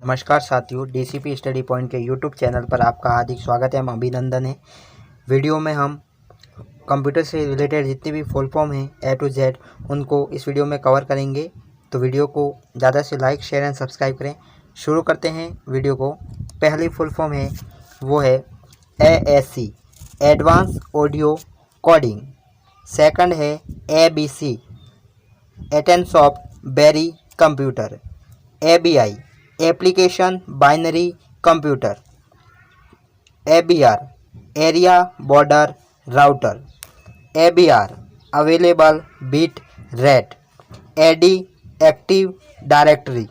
नमस्कार साथियों, DCP study point के यूट्यूब चैनल पर आपका हार्दिक स्वागत है। अभिनंदन है। वीडियो में हम कंप्यूटर से रिलेटेड जितनी भी फुल फॉर्म हैं ए टू जेड उनको इस वीडियो में कवर करेंगे। तो वीडियो को ज़्यादा से लाइक, शेयर एंड सब्सक्राइब करें। शुरू करते हैं वीडियो को। पहली फुल फॉर्म है वो है ASC, advance audio coding. Second है ABC, Atanasoff Berry computer. ABI, application binary computer. ABR, area border router. ABR, available bit rate. AD, active directory.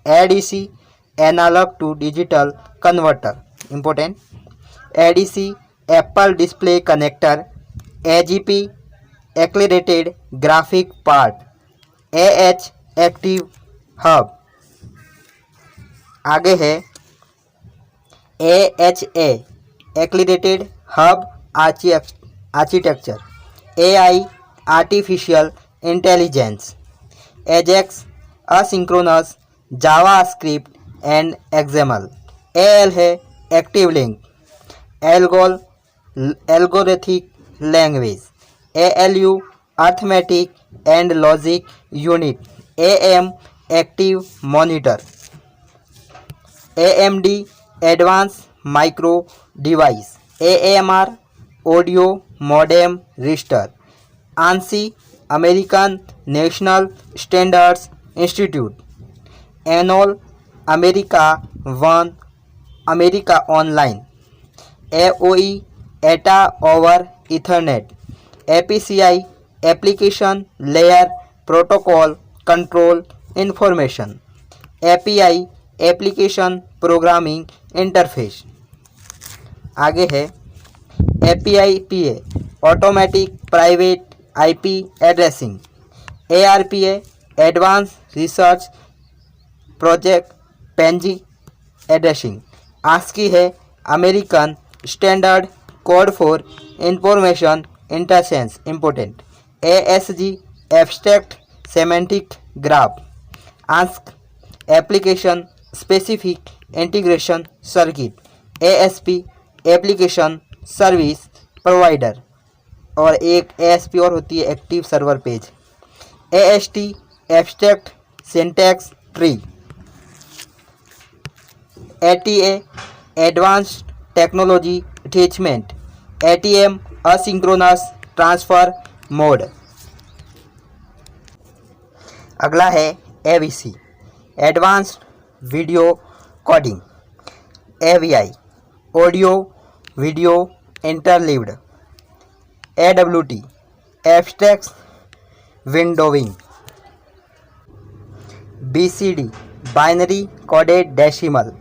ADC, analogue to digital converter, important. ADC, Apple display connector. AGP, accelerated graphic part. AH, active hub. आगे है AHA, accelerated hub architecture. AI, artificial intelligence. AJAX, asynchronous JavaScript and XML. AL है active link, algorithmic language. ALU, arithmetic and logic unit. AM, active monitor. AMD, advance micro device. AMR, audio modem register. ANSI, American national standards institute. ENOL, America one, America online. AOE, Etah over Ethernet. APCI, application layer protocol control information. API, application programming interface. आगे है API-PA, automatic private IP addressing. ARPA, advance research project pansy addressing. ASCII है American standard code for information interchange, important. ASG, abstract semantic graph. ASC, application specific integration circuit. ASP, application service provider. और एक ASP और होती है active server page. AST, abstract syntax tree. ATA, advanced technology attachment. ATM, asynchronous transfer mode. अगला है AVC, advanced video coding. AVI, audio video interleaved. AWT, abstract windowing. BCD, binary coded decimal.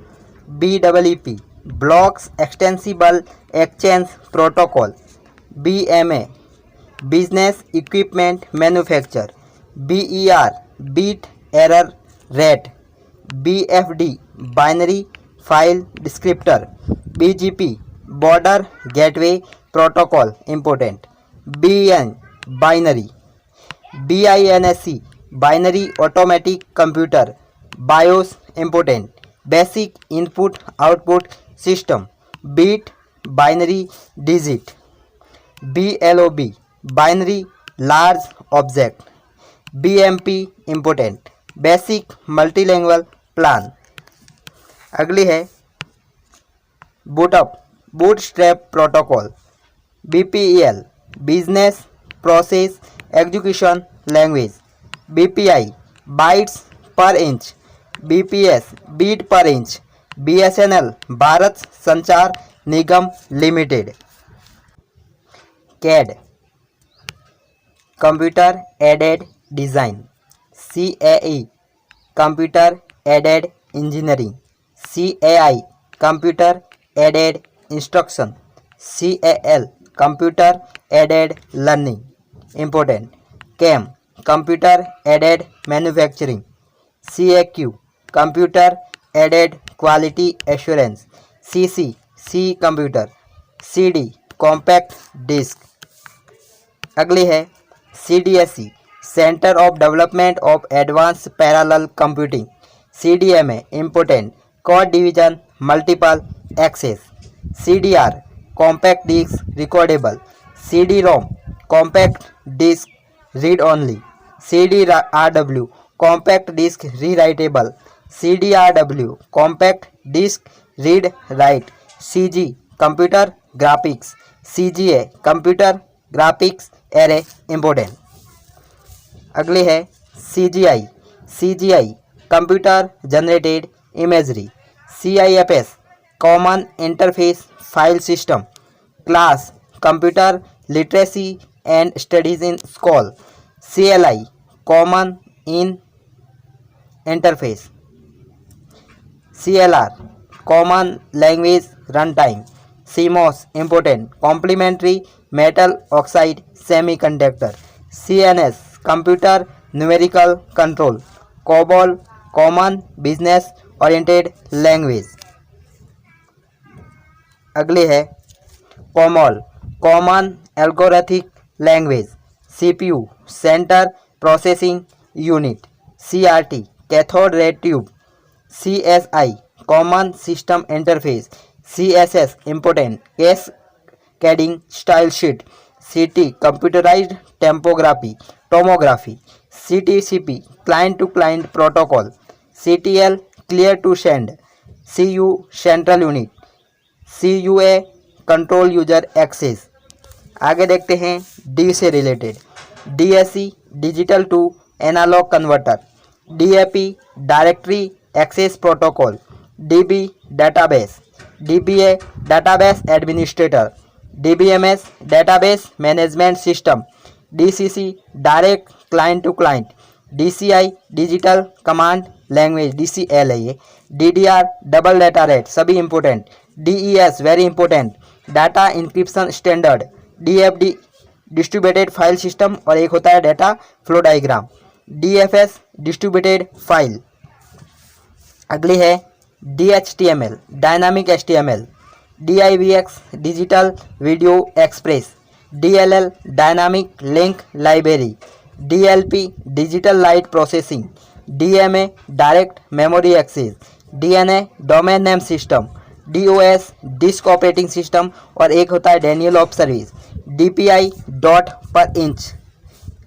BEEP, blocks extensible exchange protocol. BMA, business equipment manufacture. BER, bit error rate. BFD, binary file descriptor. BGP, border gateway protocol, important. BN, binary. BINSC, binary automatic computer BIOS, important. Basic input output system. Bit, binary digit. BLOB, binary large object. BMP, important, basic multilanguage plan. अगली है boot up, bootstrap protocol. BPEL, business process execution language. BPI, bytes per inch. BPS, bit per inch. BSNL, Bharat Sanchar Nigam limited. CAD, computer aided design. CAE, computer aided engineering. CAI, computer aided instruction. CAL, computer aided learning, important. CAM, computer aided manufacturing. CAQ, computer aided quality assurance. C computer. CD, compact disc. अगली है CDSE, centre of development of advance parallel computing. CDMA important, code division, multiple access. CDR compact disc recordable. CD-ROM compact disc read only. CD-RW compact disc rewritable. CD-RW compact disc read write. CG computer graphics. CGA computer graphics array important. अगली है CGI. CGI computer generated imagery. CIFS common interface file system. Class computer literacy and studies in school. CLI common in interface. CLR common language run time. CMOS important complementary metal oxide semiconductor. CNS computer numerical control. COBOL common business oriented language. अगली है COMOL common algorithmic language. CPU center processing unit. CRT cathode ray tube. CSI common system interface. CSS important cascading style sheet. CT computerized tomography. CTCP client to client protocol. CTL clear to send. CU central unit. CUA control user access. आगे देखते हैं D से related. DSC digital to analogue converter. DAP directory access protocol. DB database. DBA database administrator. DBMS database management system. DCC direct client to client. DCI digital command language DCL है ये. DDR double data rate सभी important. DES very important data encryption standard. DFD distributed file system और एक होता है data flow diagram. DFS distributed file. अगली है DHTML dynamic HTML. DIVX digital video express. DLL dynamic link library. DLP digital light processing. DMA direct memory access. DNA domain name system. DOS disk operating system और एक होता है denial of service. DPI dot per inch.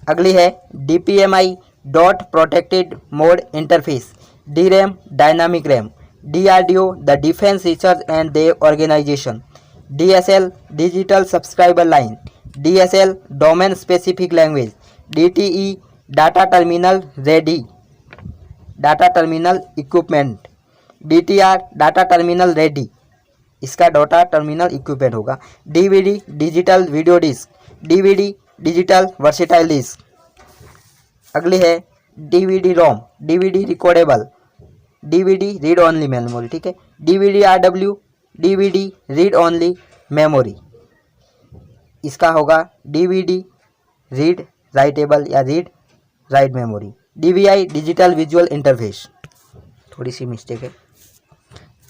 अगली है DPMI dot protected mode interface. DRAM dynamic RAM. DRDO the Defense Research and Day Organization. DSL Digital Subscriber Line. DSL Domain Specific Language. DTE Data Terminal Ready. Data Terminal Equipment. DTR Data Terminal Ready. इसका data terminal equipment होगा. DVD digital video disc. DVD digital versatile disc. अगली है DVD ROM. DVD recordable. DVD read only memory. ठीक है. DVD RW DVD read only memory. इसका होगा DVD read writable या read write memory. DVI digital visual interface. थोड़ी सी mistake है.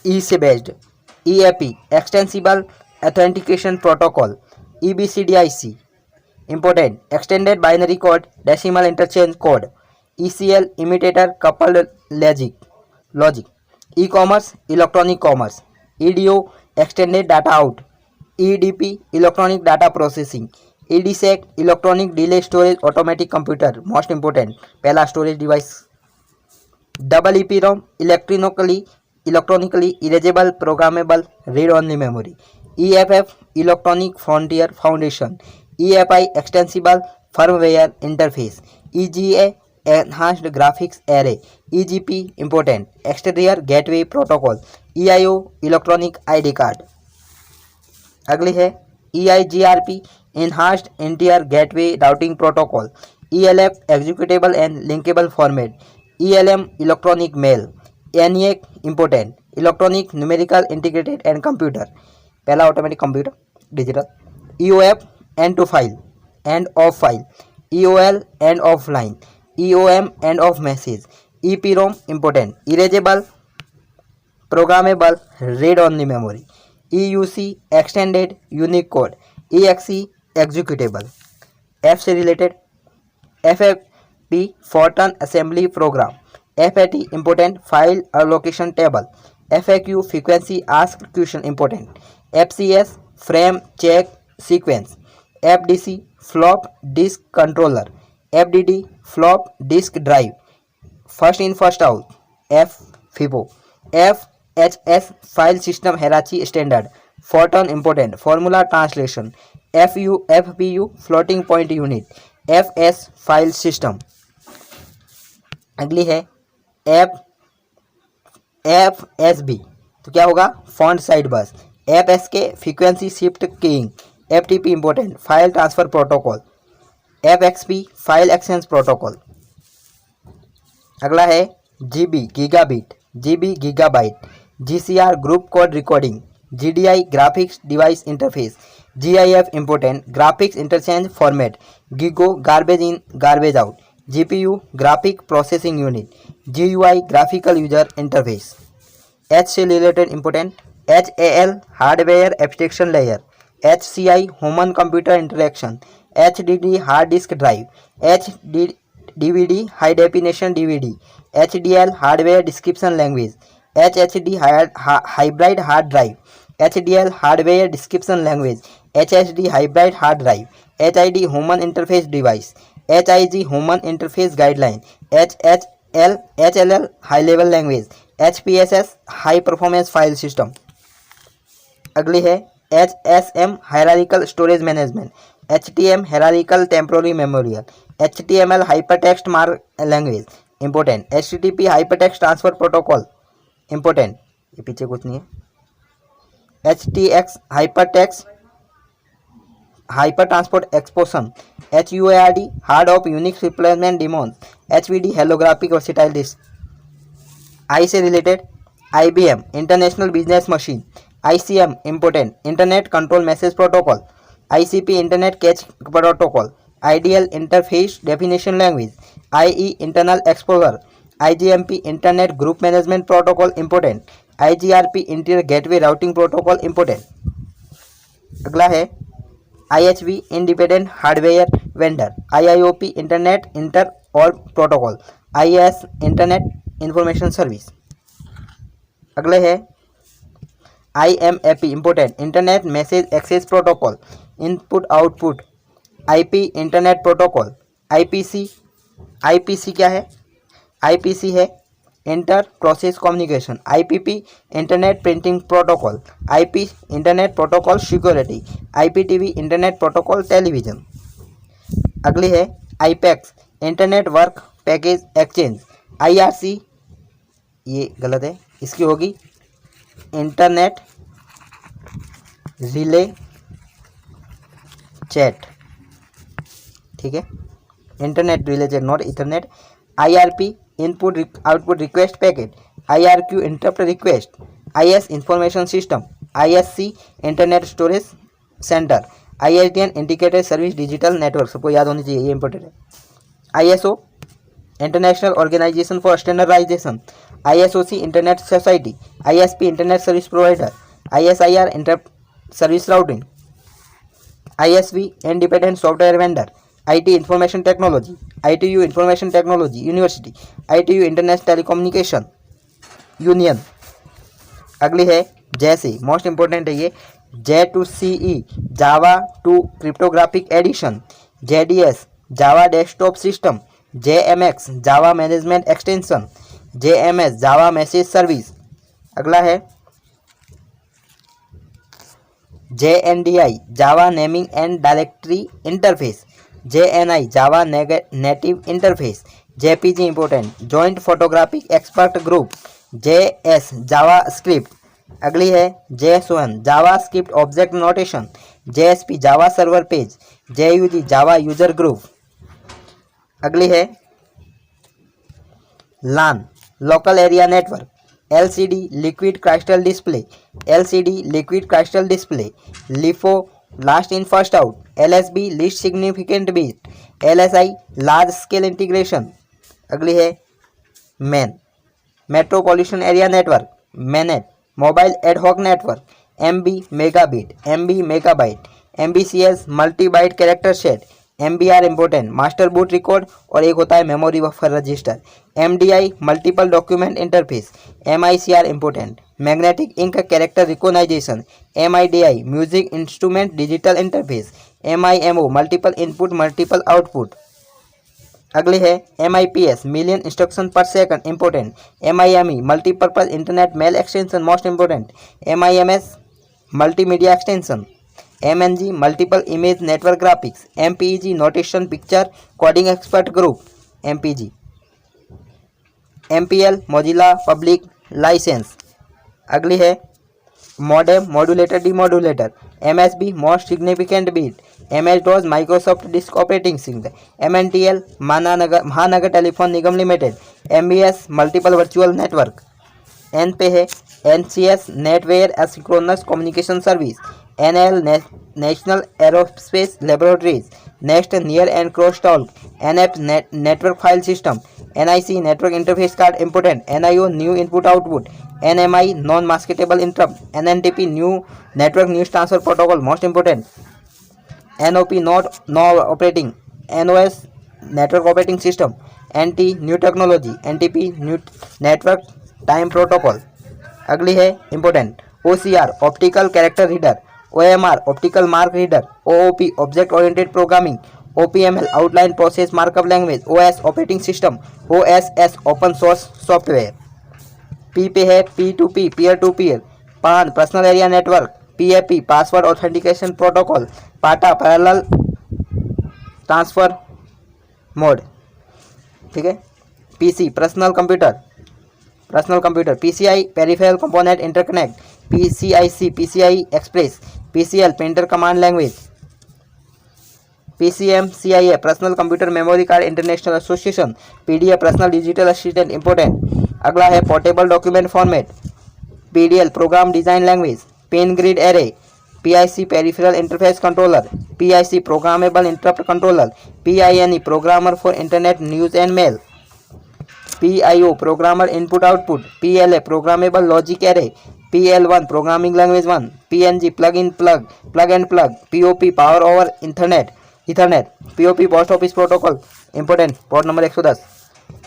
E से based. EAP extensible authentication protocol. EBCDIC important extended binary code decimal interchange code. ECL emitter coupled logic. E-commerce electronic commerce. EDO extended data out. EDP electronic data processing. EDSEC electronic delay storage automatic computer. Most important पहला storage device. EEPROM electronically erasable programmable read only memory. EFF electronic frontier foundation. EFI extensible firmware interface. EGA enhanced graphics array. EGP important exterior gateway protocol. EIO electronic ID card. अगली है EIGRP enhanced interior gateway routing protocol. ELF executable and linkable format. ELM electronic mail. ENIAC important electronic numerical integrated and computer. पहला automatic computer digital. EOF end to file end of file. EOL end of line. EOM end of message. EPROM important erasable programmable read only memory. EUC extended unique code. EXE executable. F से related FFP Fortran assembly program. FAT important, file allocation table. FAQ frequency asked question important. FCS frame check sequence. FDC flop disk controller. FDD flop disk drive. First in first out. FFIFO. FHS file system hierarchy standard. Photon important, formula translation. FPU floating point unit. FS file system. अगली है FSB, तो क्या होगा, font side बस। FSK frequency shift keying. FTP important, file transfer protocol. FXP file exchange protocol. अगला है GB gigabit, GB gigabyte. GCR group code recording. GDI graphics device interface. GIF important, graphics interchange format. GIGO garbage in garbage out. GPU graphic processing unit. GUI graphical user interface. H से related important, HAL hardware abstraction layer. HCI human computer interaction. HDD hard disk drive. HDVD high definition DVD। HDL hardware description language. HHD hybrid hard drive. HDL hardware description language. HHD hybrid hard drive. HID human interface device. HIG human interface guideline. HLL high level language. HPSS high performance file system. अगली है HSM hierarchical storage management. HTM hierarchical temporary memorial. HTML hypertext mark language important. HTTP hypertext transfer protocol important, ये पीछे कुछ नहीं है। HTX hypertext hyper transport exposition. HUARD hard of Unix replacement daemon. HVD holographic versatile disc. I से related IBM international business machine. ICM important, internet control message protocol. ICP internet cache protocol. IDL interface definition language. IE internal explorer. IGMP internet group management protocol important. IGRP interior gateway routing protocol important. अगला है IHV independent hardware vendor. IIOP internet inter और protocol. IIS internet information service. अगले है IMAP important, internet message access protocol. Input output. IP internet protocol. IPC क्या है, IPC है inter process communication. IPP internet printing protocol. IP internet protocol security. IPTV internet protocol television. अगली है IPEX internet work package exchange. IRC ये गलत है, इसकी होगी इंटरनेट रिले चैट, ठीक है, internet relay chat not ethernet. IRP input output request packet. IRQ interrupt request. IS information system. ISC internet storage centre. ISDN indicated service digital network, सबको याद होनी चाहिए, ये इंपॉर्टेंट है। ISO international organisation for standardisation. ISOC internet society. ISP internet service provider. ISIR internet service routing. ISV independent software vendor. IT information technology. ITU information technology university. ITU internet telecommunication union. अगली है जैसे, most important है ये, J2CE Java two cryptographic edition. JDS Java desktop system. JMX Java management extension. JMS Java message service. अगला है JNDI Java naming and directory interface. JNI Java native interface. JPG important, joint photographic expert group. JS JavaScript. अगली है JSON JavaScript object notation. JSP Java server page. JUG Java user group. अगली है LAN local area network. LCD liquid crystal display. LCD liquid crystal display. LIFO last in first out. LSB least significant bit. LSI large scale integration. अगली है MEN metropolitan area network. MENET mobile ad hoc network. MB megabit. MB megabyte. MBCS multi byte character set. MBR important master boot record, और एक होता है memory buffer register. MDI multiple document interface. MICR important magnetic ink character recognition. MIDI music instrument digital interface. MIMO multiple input multiple output. अगले है MIPS million instruction पर second important. MIME multipurpose internet mail extension most important. MIMS multimedia extension. MNG multiple image network graphics. MPEG notation picture coding expert group MPG। MPL Mozilla public licence. अगली है modem modulator demodulator. MSB most significant bit. MS-DOS Microsoft disk operating system. MNTL Mahanagar telephone Nigam limited. MBS multiple virtual network. N पे है NCS NetWare asynchronous communication service. NL national aerospace laboratories. Next near end cross talk. NF network file system. NIC network interface card important. NIO new input output. NMI non maskable interrupt. NNTP new network news transfer protocol most important. NOP no operating. NOS network operating system. NT new technology. NTP new network time protocol. अगली है important OCR optical character reader. OMR optical mark reader. OOP object oriented programming. OPML outline process markup language. OS operating system. OSS open source software. P पे है P2P peer to peer. PAN personal area network. PAP password authentication protocol. PATA parallel transfer mode. ठीक है। PC personal computer PCI peripheral component interconnect. PCIC PCI express. PCL printer command language. PCM CIA personal computer memory card international association. PDF personal digital assistant important. अगला है portable document format. PDL program design language. Pin grid array. PIC peripheral interface controller. PIC programmable interrupt controller. PINE programmer for internet news and mail. PIO programmer input output. PLA programmable logic array. PL1 programming language 1। PNG plug in plug and plug. POP power over Ethernet. POP post office protocol important port number 110।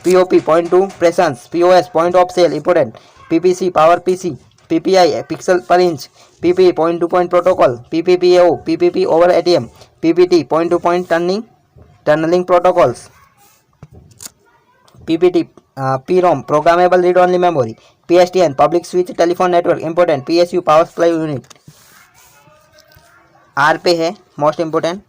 POP point to presence. POS point of sale important. PPC power PC। PPI pixel per inch. PPE point to point protocol. PPPAO PPP over ATM। PPT point to point tunnelling protocols. PPT PROM programmable read only memory. PSTN public switch telephone network important. PSU power supply unit. R पे है most important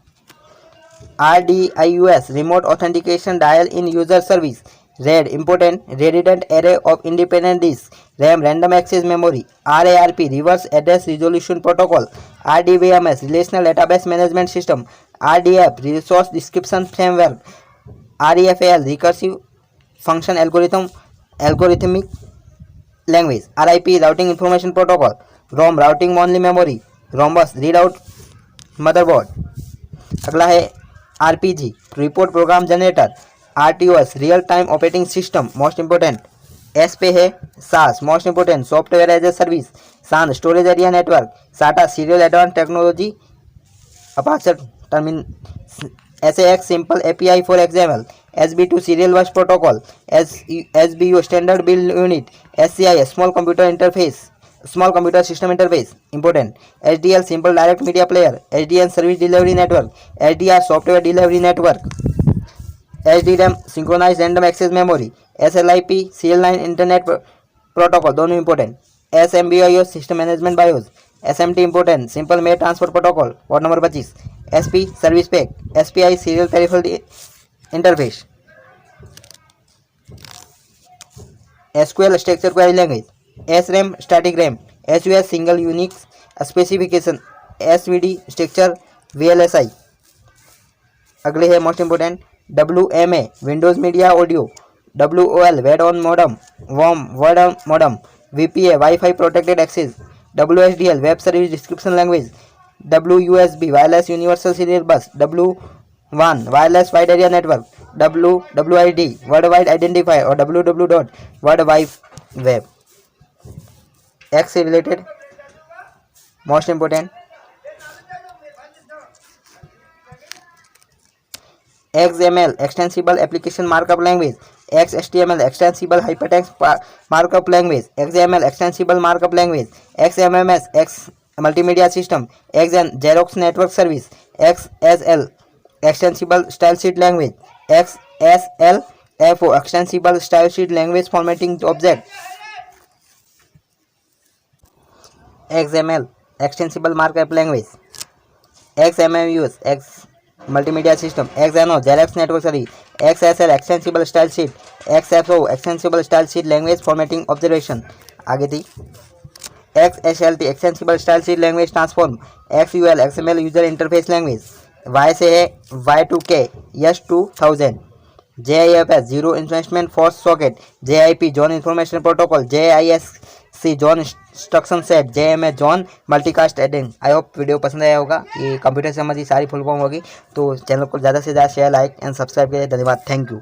RDIUS remote authentication dial in user service. RAID important redundant array of independent disk. RAM random access memory. RARP reverse address resolution protocol. RDBMS relational database management system. RDF resource description framework. REFAL recursive function algorithmic language. RIP routing information protocol. ROM routing only memory. Rhombus read out motherboard. अगला है RPG report program generator. RTOS real time operating system most important. S पे है SAS most important software as a service. SAN storage area network. SATA serial advance technology aperture टर्मिन। SAX simple API for XML। SB2 serial bus protocol. SBU standard build unit. SCI small computer system interface important. SDL simple direct media player. SDN service delivery network. SDR software delivery network. SDRAM synchronise random access memory. SLIP serial line internet protocol दोनों important. SMBIOS system management BIOS. SMT important simple mail transfer protocol port number 25। SP service pack. SPI serial peripheral interface. SQL structure query language. SRAM static RAM. SUS single Unix specification. SVD structure VLSI। अगले है most important WMA Windows media audio. WOL wake on modem. WOM word on modem. VPA wifi protected access. WSDL web service description language. WUSB wireless universal serial bus. W1 wireless wide area network. WWID world wide identifier और WWW world wide web. X से related most important XML extensible application markup language, XHTML extensible hypertext markup language, XML extensible markup language, XMMS X multimedia system, XN Xerox network service, XSL extensible style sheet language, XSLFO extensible style sheet language formatting object, XML extensible markup language, XMMUS X multimedia system, XNO Xerox network service, XSL extensible style sheet, XFO extensible style sheet language formatting observation. आगे थी XSLT extensible style sheet language transform, XUL XML user interface language, Y से है Y2K S2000, JIFS Zero Investment Force Socket, JIP Zone Information Protocol, JISC Zone Instruction Set, JMA Zone Multicast Adding। I hope video पसंद आया होगा। ये computer से संबंधी सारी full form होगी, तो चैनल को ज़्यादा से ज़्यादा शेयर, लाइक एंड सब्सक्राइब करिए। धन्यवाद, थैंक यू।